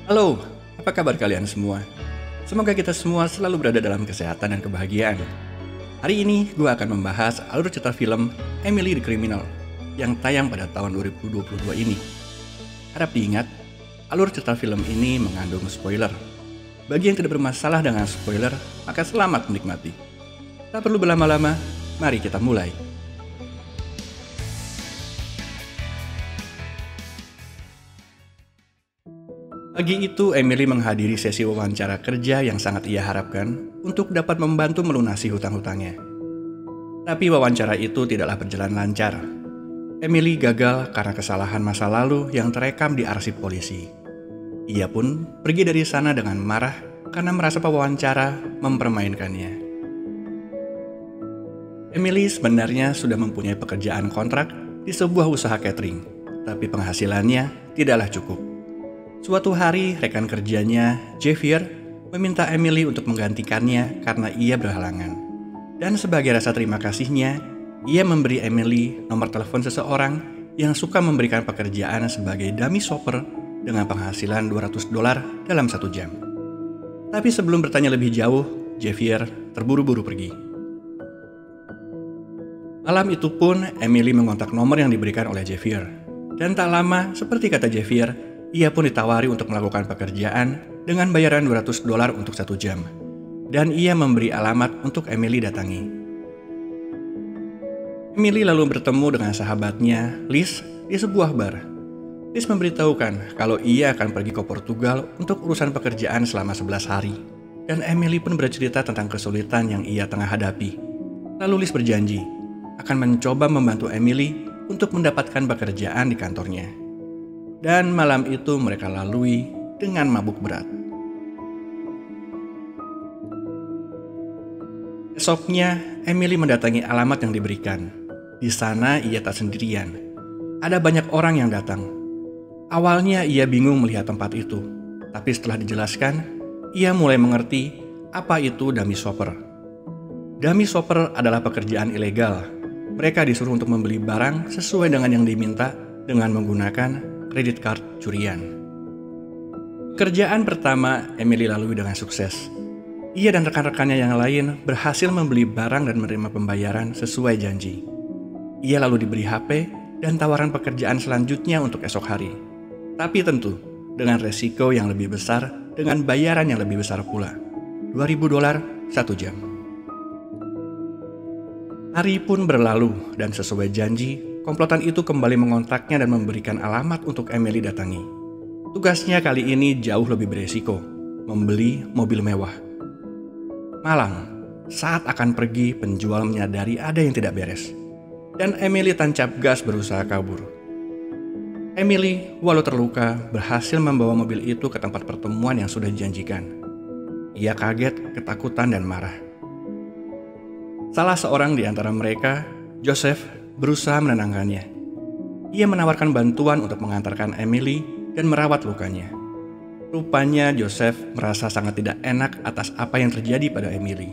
Halo, apa kabar kalian semua? Semoga kita semua selalu berada dalam kesehatan dan kebahagiaan. Hari ini gue akan membahas alur cerita film Emily the Criminal yang tayang pada tahun 2022 ini. Harap diingat, alur cerita film ini mengandung spoiler. Bagi yang tidak bermasalah dengan spoiler, maka selamat menikmati. Tak perlu berlama-lama, mari kita mulai. Pagi itu, Emily menghadiri sesi wawancara kerja yang sangat ia harapkan untuk dapat membantu melunasi hutang-hutangnya. Tapi wawancara itu tidaklah berjalan lancar. Emily gagal karena kesalahan masa lalu yang terekam di arsip polisi. Ia pun pergi dari sana dengan marah karena merasa pewawancara mempermainkannya. Emily sebenarnya sudah mempunyai pekerjaan kontrak di sebuah usaha catering, tapi penghasilannya tidaklah cukup. Suatu hari, rekan kerjanya, Javier, meminta Emily untuk menggantikannya karena ia berhalangan. Dan sebagai rasa terima kasihnya, ia memberi Emily nomor telepon seseorang yang suka memberikan pekerjaan sebagai dummy shopper dengan penghasilan $200 dalam 1 jam. Tapi sebelum bertanya lebih jauh, Javier terburu-buru pergi. Malam itu pun, Emily mengontak nomor yang diberikan oleh Javier. Dan tak lama, seperti kata Javier, ia pun ditawari untuk melakukan pekerjaan dengan bayaran $200 untuk 1 jam. Dan ia memberi alamat untuk Emily datangi. Emily lalu bertemu dengan sahabatnya, Liz, di sebuah bar. Liz memberitahukan kalau ia akan pergi ke Portugal untuk urusan pekerjaan selama 11 hari. Dan Emily pun bercerita tentang kesulitan yang ia tengah hadapi. Lalu Liz berjanji akan mencoba membantu Emily untuk mendapatkan pekerjaan di kantornya. Dan malam itu mereka lalui dengan mabuk berat. Esoknya, Emily mendatangi alamat yang diberikan. Di sana ia tak sendirian. Ada banyak orang yang datang. Awalnya ia bingung melihat tempat itu. Tapi setelah dijelaskan, ia mulai mengerti apa itu dummy shopper. Dummy shopper adalah pekerjaan ilegal. Mereka disuruh untuk membeli barang sesuai dengan yang diminta dengan menggunakan kredit card curian. Kerjaan pertama Emily lalui dengan sukses. Ia dan rekan-rekannya yang lain berhasil membeli barang dan menerima pembayaran sesuai janji. Ia lalu diberi HP dan tawaran pekerjaan selanjutnya untuk esok hari. Tapi tentu dengan resiko yang lebih besar dengan bayaran yang lebih besar pula. $2.000 1 jam. Hari pun berlalu dan sesuai janji, komplotan itu kembali mengontaknya dan memberikan alamat untuk Emily datangi. Tugasnya kali ini jauh lebih beresiko, membeli mobil mewah. Malam, saat akan pergi, penjual menyadari ada yang tidak beres. Dan Emily tancap gas berusaha kabur. Emily, walau terluka, berhasil membawa mobil itu ke tempat pertemuan yang sudah dijanjikan. Ia kaget, ketakutan, dan marah. Salah seorang di antara mereka, Joseph, berusaha menenangkannya. Ia menawarkan bantuan untuk mengantarkan Emily dan merawat lukanya. Rupanya Joseph merasa sangat tidak enak atas apa yang terjadi pada Emily.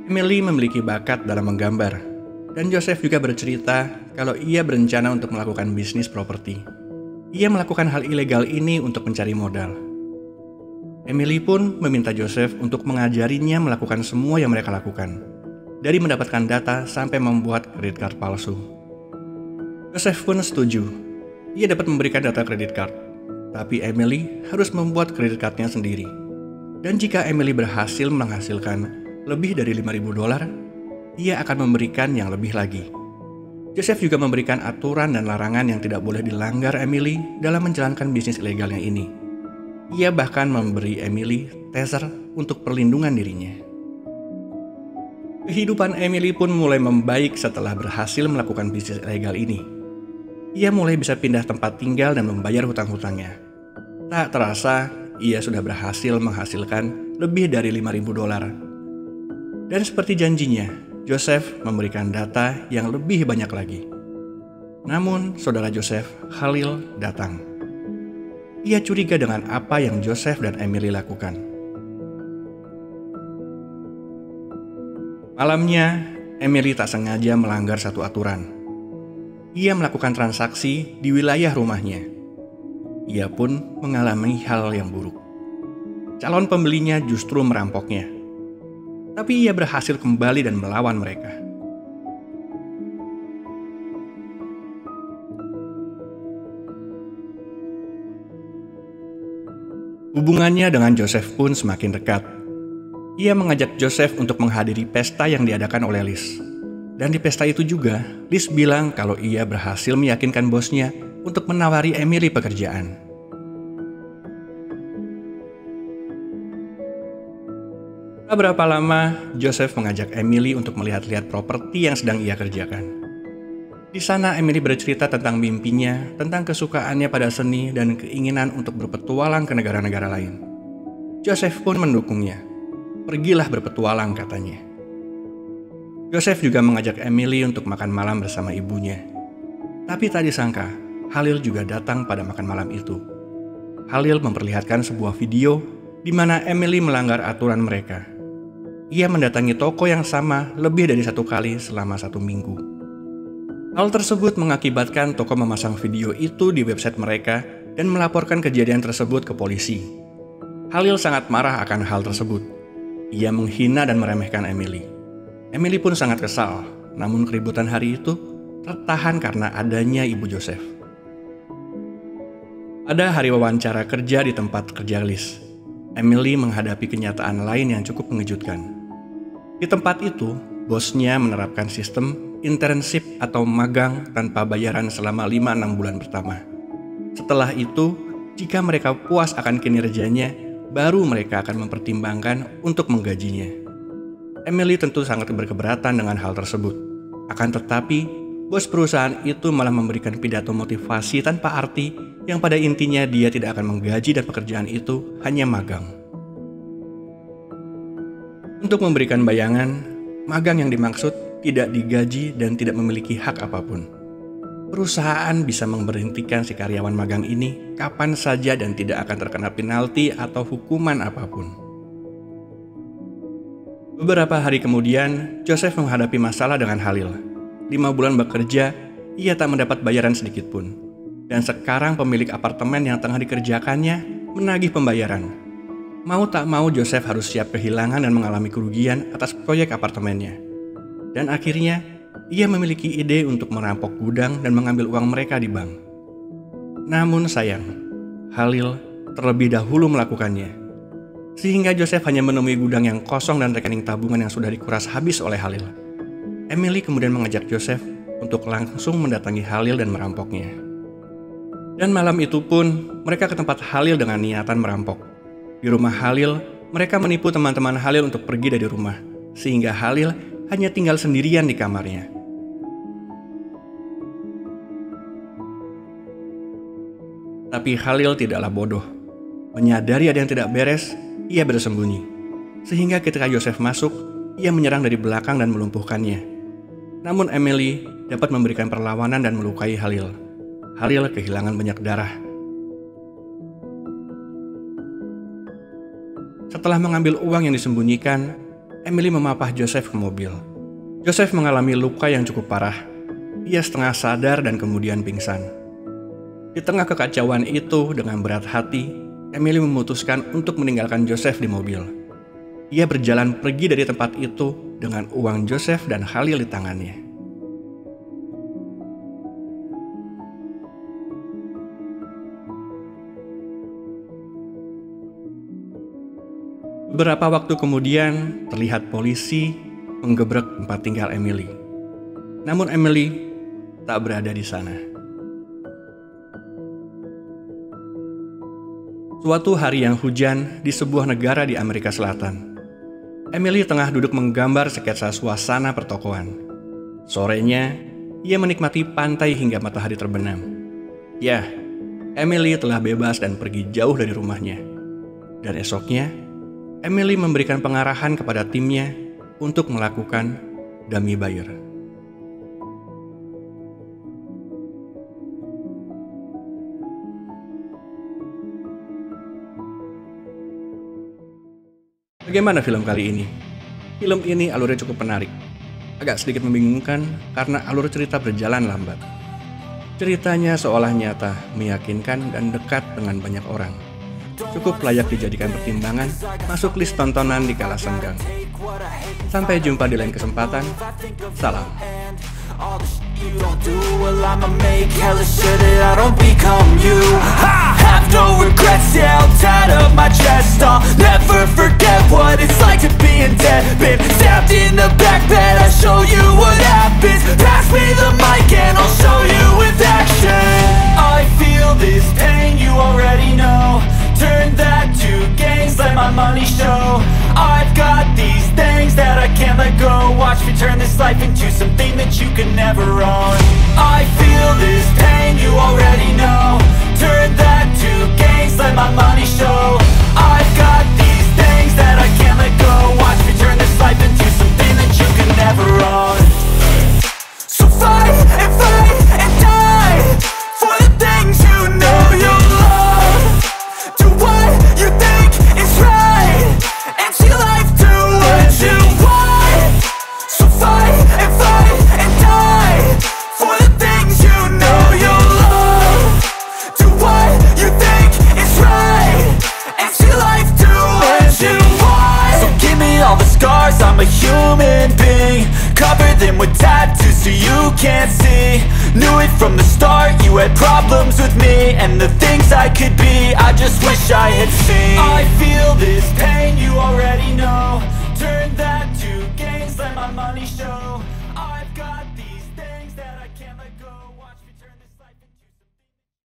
Emily memiliki bakat dalam menggambar, dan Joseph juga bercerita kalau ia berencana untuk melakukan bisnis properti. Ia melakukan hal ilegal ini untuk mencari modal. Emily pun meminta Joseph untuk mengajarinya melakukan semua yang mereka lakukan, dari mendapatkan data sampai membuat kredit card palsu. Joseph pun setuju. Ia dapat memberikan data kredit card, tapi Emily harus membuat kredit cardnya sendiri. Dan jika Emily berhasil menghasilkan lebih dari $5.000, ia akan memberikan yang lebih lagi. Joseph juga memberikan aturan dan larangan yang tidak boleh dilanggar Emily dalam menjalankan bisnis ilegalnya ini. Ia bahkan memberi Emily taser untuk perlindungan dirinya. Kehidupan Emily pun mulai membaik setelah berhasil melakukan bisnis ilegal ini. Ia mulai bisa pindah tempat tinggal dan membayar hutang-hutangnya. Tak terasa, ia sudah berhasil menghasilkan lebih dari $5.000. Dan seperti janjinya, Joseph memberikan data yang lebih banyak lagi. Namun, saudara Joseph, Khalil, datang. Ia curiga dengan apa yang Joseph dan Emily lakukan. Malamnya, Emily tak sengaja melanggar satu aturan. Ia melakukan transaksi di wilayah rumahnya. Ia pun mengalami hal yang buruk. Calon pembelinya justru merampoknya. Tapi ia berhasil kembali dan melawan mereka. Hubungannya dengan Joseph pun semakin dekat. Ia mengajak Joseph untuk menghadiri pesta yang diadakan oleh Liz. Dan di pesta itu juga, Liz bilang kalau ia berhasil meyakinkan bosnya untuk menawari Emily pekerjaan. Tak berapa lama, Joseph mengajak Emily untuk melihat-lihat properti yang sedang ia kerjakan. Di sana Emily bercerita tentang mimpinya, tentang kesukaannya pada seni dan keinginan untuk berpetualang ke negara-negara lain. Joseph pun mendukungnya. Pergilah berpetualang, katanya. Joseph juga mengajak Emily untuk makan malam bersama ibunya. Tapi tak disangka, Halil juga datang pada makan malam itu. Halil memperlihatkan sebuah video di mana Emily melanggar aturan mereka. Ia mendatangi toko yang sama lebih dari 1 kali selama 1 minggu. Hal tersebut mengakibatkan toko memasang video itu di website mereka dan melaporkan kejadian tersebut ke polisi. Halil sangat marah akan hal tersebut. Ia menghina dan meremehkan Emily. Emily pun sangat kesal, namun keributan hari itu tertahan karena adanya ibu Joseph. Pada hari wawancara kerja di tempat kerja Liz, Emily menghadapi kenyataan lain yang cukup mengejutkan. Di tempat itu, bosnya menerapkan sistem internship atau magang tanpa bayaran selama 5-6 bulan pertama. Setelah itu, jika mereka puas akan kinerjanya, baru mereka akan mempertimbangkan untuk menggajinya. Emily tentu sangat berkeberatan dengan hal tersebut. Akan tetapi, bos perusahaan itu malah memberikan pidato motivasi tanpa arti yang pada intinya dia tidak akan menggaji dan pekerjaan itu hanya magang. Untuk memberikan bayangan, magang yang dimaksud tidak digaji dan tidak memiliki hak apapun. Perusahaan bisa memberhentikan si karyawan magang ini kapan saja dan tidak akan terkena penalti atau hukuman apapun. Beberapa hari kemudian, Joseph menghadapi masalah dengan Halil. 5 bulan bekerja, ia tak mendapat bayaran sedikit pun. Dan sekarang pemilik apartemen yang tengah dikerjakannya menagih pembayaran. Mau tak mau Joseph harus siap kehilangan dan mengalami kerugian atas proyek apartemennya. Dan akhirnya, ia memiliki ide untuk merampok gudang dan mengambil uang mereka di bank. Namun sayang, Halil terlebih dahulu melakukannya. Sehingga Joseph hanya menemui gudang yang kosong dan rekening tabungan yang sudah dikuras habis oleh Halil. Emily kemudian mengajak Joseph untuk langsung mendatangi Halil dan merampoknya. Dan malam itu pun, mereka ke tempat Halil dengan niatan merampok. Di rumah Halil, mereka menipu teman-teman Halil untuk pergi dari rumah, sehingga Halil hanya tinggal sendirian di kamarnya. Tapi Halil tidaklah bodoh. Menyadari ada yang tidak beres, ia bersembunyi. Sehingga ketika Joseph masuk, ia menyerang dari belakang dan melumpuhkannya. Namun Emily dapat memberikan perlawanan dan melukai Halil. Halil kehilangan banyak darah. Setelah mengambil uang yang disembunyikan, Emily memapah Joseph ke mobil. Joseph mengalami luka yang cukup parah. Ia setengah sadar dan kemudian pingsan. Di tengah kekacauan itu, dengan berat hati, Emily memutuskan untuk meninggalkan Joseph di mobil. Ia berjalan pergi dari tempat itu dengan uang Joseph dan Halil di tangannya. Beberapa waktu kemudian, terlihat polisi menggebrak tempat tinggal Emily. Namun Emily tak berada di sana. Suatu hari yang hujan di sebuah negara di Amerika Selatan. Emily tengah duduk menggambar sketsa suasana pertokoan. Sorenya, ia menikmati pantai hingga matahari terbenam. Ya, Emily telah bebas dan pergi jauh dari rumahnya. Dan esoknya, Emily memberikan pengarahan kepada timnya untuk melakukan dummy buyer. Bagaimana film kali ini? Film ini alurnya cukup menarik. Agak sedikit membingungkan karena alur cerita berjalan lambat. Ceritanya seolah nyata, meyakinkan, dan dekat dengan banyak orang. Cukup layak dijadikan pertimbangan, masuk list tontonan di kala senggang. Sampai jumpa di lain kesempatan. Salam. All the shit you don't do, well I'ma make hella sure that I don't become you. I have no regrets, yeah, I'll tie up my chest. I'll never forget what it's like to be in debt. Been stabbed in the back bed, I'll show you what happens. Pass me the mic and I'll show you with action. I feel this pain, you already know. Turn that to gains, let my money show. I've got these things that I can't let go. Watch me turn this life into something that you can never own. I feel this pain, you already know. Turn that to gains, let my money show. I've got these things that I can't let go. Watch me turn this life into something that you can never own. So fight and die for the things you know you love. Do what you think is right and see life do what you want. So fight and die for the things you know you love. Do what you think is right and see life do what you want. So give me all the scars, I'm a human being. Cover them with tattoos so you can't see. Knew it from the start, you had problems with me and the things I could be, I just wish I had seen. I feel this pain, you already know. Turn that to gains, let my money show.